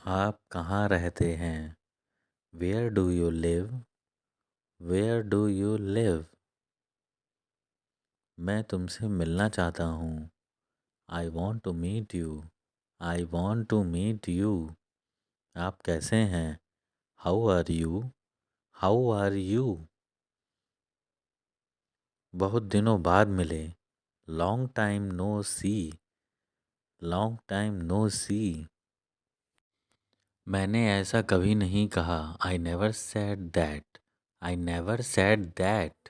आप कहाँ रहते हैं? Where do you live? Where do you live? मैं तुमसे मिलना चाहता हूँ। I want to meet you. I want to meet you. आप कैसे हैं? How are you? How are you? बहुत दिनों बाद मिले। Long time no see. Long time no see. मैंने ऐसा कभी नहीं कहा। I never said that. I never said that.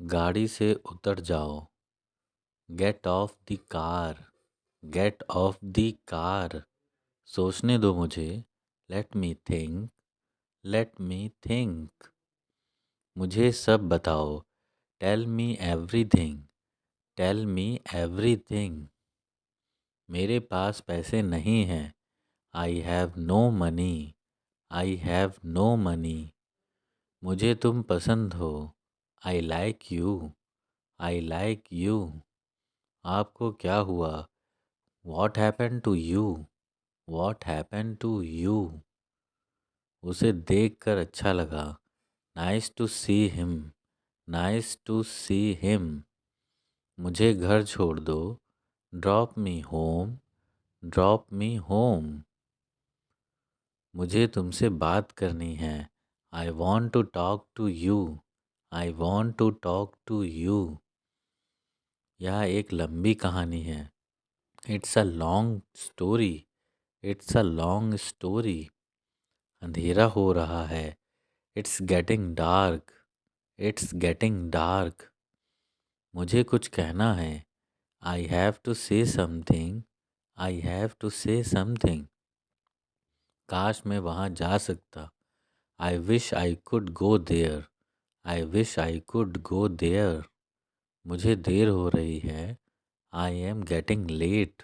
गाड़ी से उतर जाओ। Get off the car. Gate off the car. सोचने दो मुझे। Let me think. Let me think. मुझे सब बताओ। Tell me everything. Tell me everything. मेरे पास पैसे नहीं हैं। I have no money. I have no money. मुझे तुम पसंद हो। I like you. I like you. आपको क्या हुआ? What happened to you? What happened to you? उसे देखकर अच्छा लगा। Nice to see him. Nice to see him. मुझे घर छोड़ दो। Drop me home. Drop me home. मुझे तुमसे बात करनी है। I want to talk to you. I want to talk to you. यह एक लंबी कहानी है। It's a long story. It's a long story. अंधेरा हो रहा है। It's getting dark. It's getting dark. मुझे कुछ कहना है। I have to say something. I have to say something. काश मैं वहाँ जा सकता। I wish I could go there. I wish I could go there. मुझे देर हो रही है। I am getting late.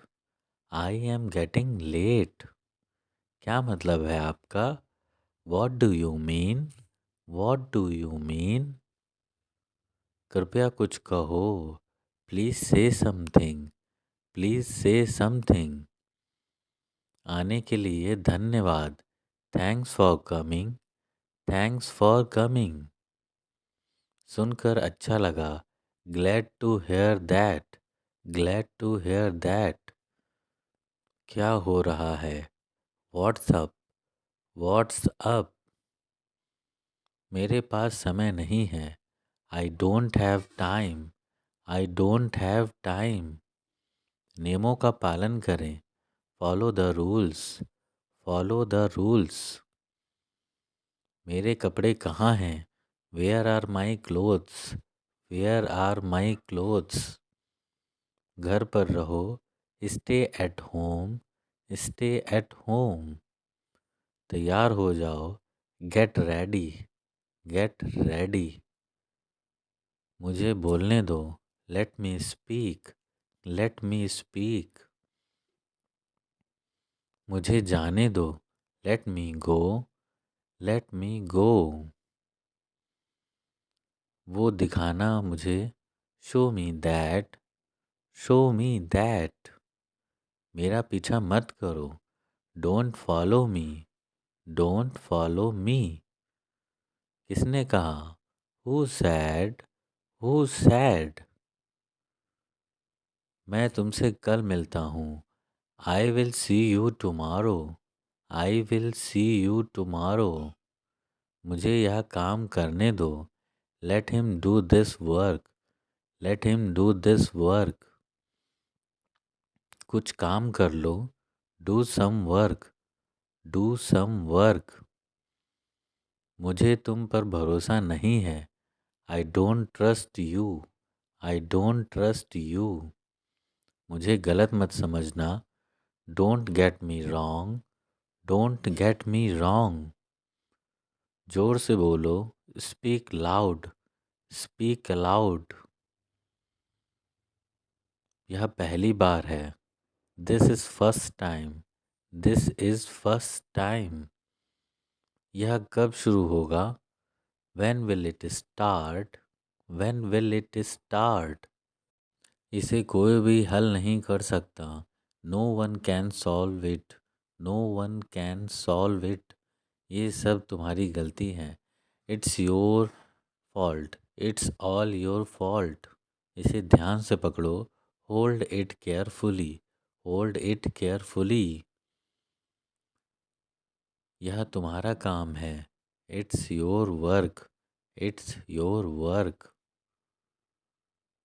I am getting late. क्या मतलब है आपका? What do you mean? What do you mean? कृपया कुछ कहो। प्लीज़ से समथिंग। प्लीज़ से समथिंग। आने के लिए धन्यवाद। Thanks for coming. Thanks for coming. सुनकर अच्छा लगा। Glad to hear that. Glad to hear that. क्या हो रहा है? What's up? What's up? मेरे पास समय नहीं है। I don't have time. I don't have time. नियमों का पालन करें। Follow the rules. Follow the rules. मेरे कपड़े कहाँ हैं? Where are my clothes? Where are my clothes? घर पर रहो। Stay at home. Stay at home. तैयार हो जाओ। Get ready. Get ready. मुझे बोलने दो। Let me speak. Let me speak. मुझे जाने दो। लेट मी गो। लेट मी गो। वो दिखाना मुझे। Show me that. Show me that. मेरा पीछा मत करो। Don't follow me. Don't follow me. किसने कहा? Who said? Who said? मैं तुमसे कल मिलता हूँ। I will see you tomorrow. I will see you tomorrow. मुझे यह काम करने दो। Let him do this work. Let him do this work. कुछ काम कर लो। Do some work. Do some work. मुझे तुम पर भरोसा नहीं है। I don't trust you. I don't trust you. मुझे गलत मत समझना। Don't get me wrong. Don't get me wrong. जोर से बोलो। Speak loud. Speak loud. यह पहली बार है। This is first time. This is first time. यह कब शुरू होगा? When will it start? When will it start? इसे कोई भी हल नहीं कर सकता। No one can solve it. No one can solve it. ये सब तुम्हारी गलती है। It's your fault, it's all your fault. इसे ध्यान से पकड़ो। Hold it carefully, hold it carefully. यह तुम्हारा काम है। It's your work, it's your work.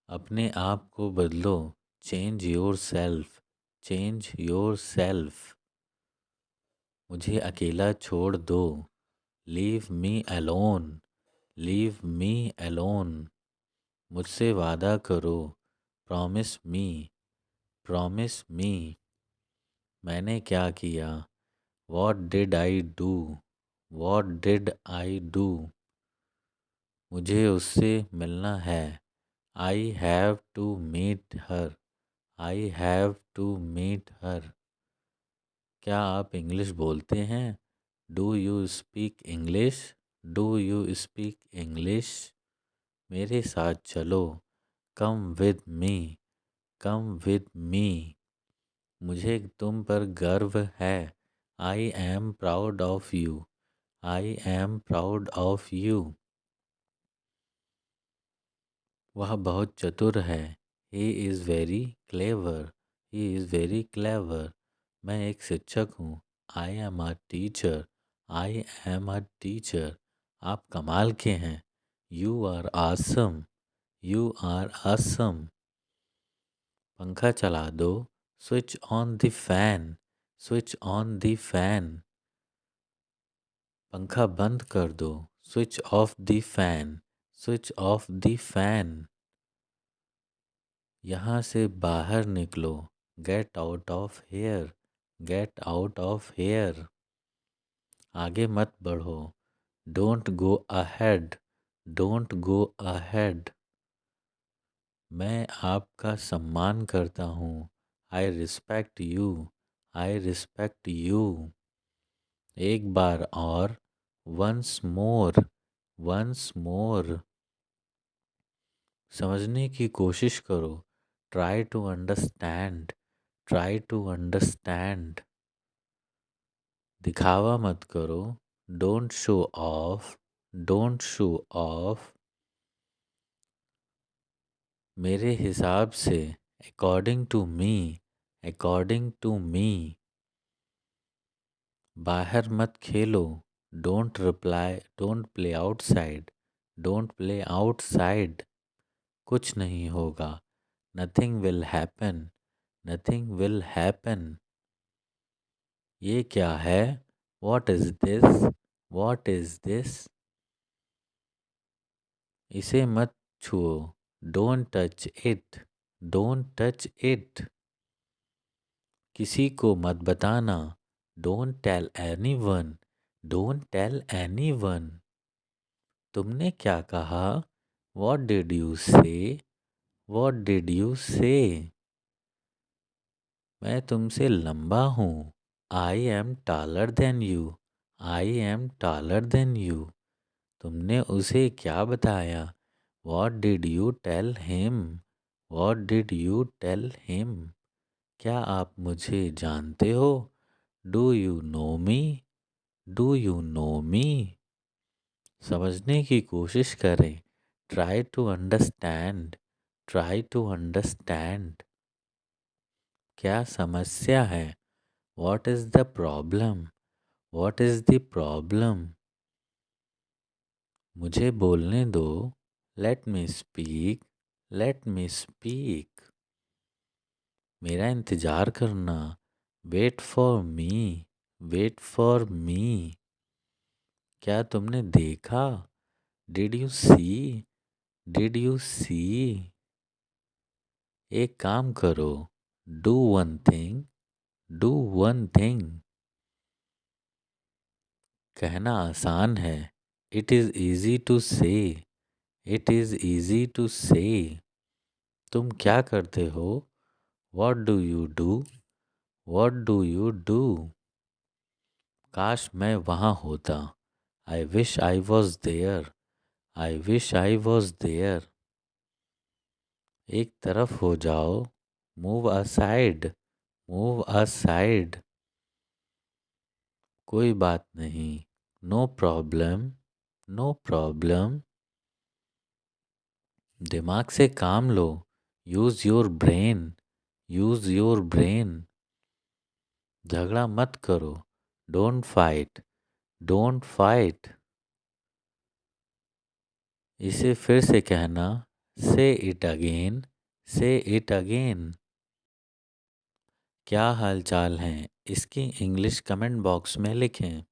अपने आप को बदलो। Change yourself, change yourself. मुझे अकेला छोड़ दो। Leave me alone, leave me alone. मुझसे वादा करो। Promise me, promise me. मैंने क्या किया। What did I do, what did I do. मुझे उससे मिलना है। I have to meet her, I have to meet her. क्या आप इंग्लिश बोलते हैं। Do you speak English, do you speak English. मेरे साथ चलो। Come with me, come with me. मुझे तुम पर गर्व है। I am proud of you, I am proud of you. वह बहुत चतुर है। He is very clever, he is very clever. मैं एक शिक्षक हूँ। I am a teacher, I am a teacher. आप कमाल के हैं। You are awesome, you are awesome. पंखा चला दो। Switch on the fan, switch on the fan. पंखा बंद कर दो। Switch off the fan, switch off the fan. यहाँ से बाहर निकलो। Get out of here, get out of here. आगे मत बढ़ो। Don't go ahead, don't go ahead. मैं आपका सम्मान करता हूँ। I respect you, I respect you. एक बार और। Once more, once more. समझने की कोशिश करो। Try to understand, try to understand. दिखावा मत करो। Don't show off, don't show off. मेरे हिसाब से, according to me, according to me. बाहर मत खेलो। Don't reply, don't play outside, don't play outside. कुछ नहीं होगा। Nothing will happen, nothing will happen. ये क्या है। What is this, what is this. इसे मत छुओ। Don't touch it, don't touch it. किसी को मत बताना। Don't tell anyone, don't tell anyone. तुमने क्या कहा। What did you say, what did you say. मैं तुमसे लंबा हूँ। I am taller than you, I am taller than you. तुमने उसे क्या बताया। What did you tell him, what did you tell him. क्या आप मुझे जानते हो। Do you know me, do you know me. समझने की कोशिश करें। Try to understand, try to understand. क्या समस्या है। What is the problem, what is the problem. मुझे बोलने दो। Let me speak, let me speak. मेरा इंतज़ार करना। Wait for me, wait for me. क्या तुमने देखा। Did you see, did you see. एक काम करो। Do one thing, do one thing. कहना आसान है। It is easy to say, it is easy to say. तुम क्या करते हो। What do you do, what do you do. काश मैं वहाँ होता। I wish I was there, I wish I was there. एक तरफ हो जाओ। Move aside, move aside. कोई बात नहीं, नो प्रॉब्लम, नो प्रॉब्लम। दिमाग से काम लो, use your brain, use your brain. झगड़ा मत करो, डोंट फाइट, डोंट फाइट। इसे फिर से कहना, से इट अगेन, से इट अगेन। क्या हाल चाल है, इसकी इंग्लिश कमेंट बॉक्स में लिखें।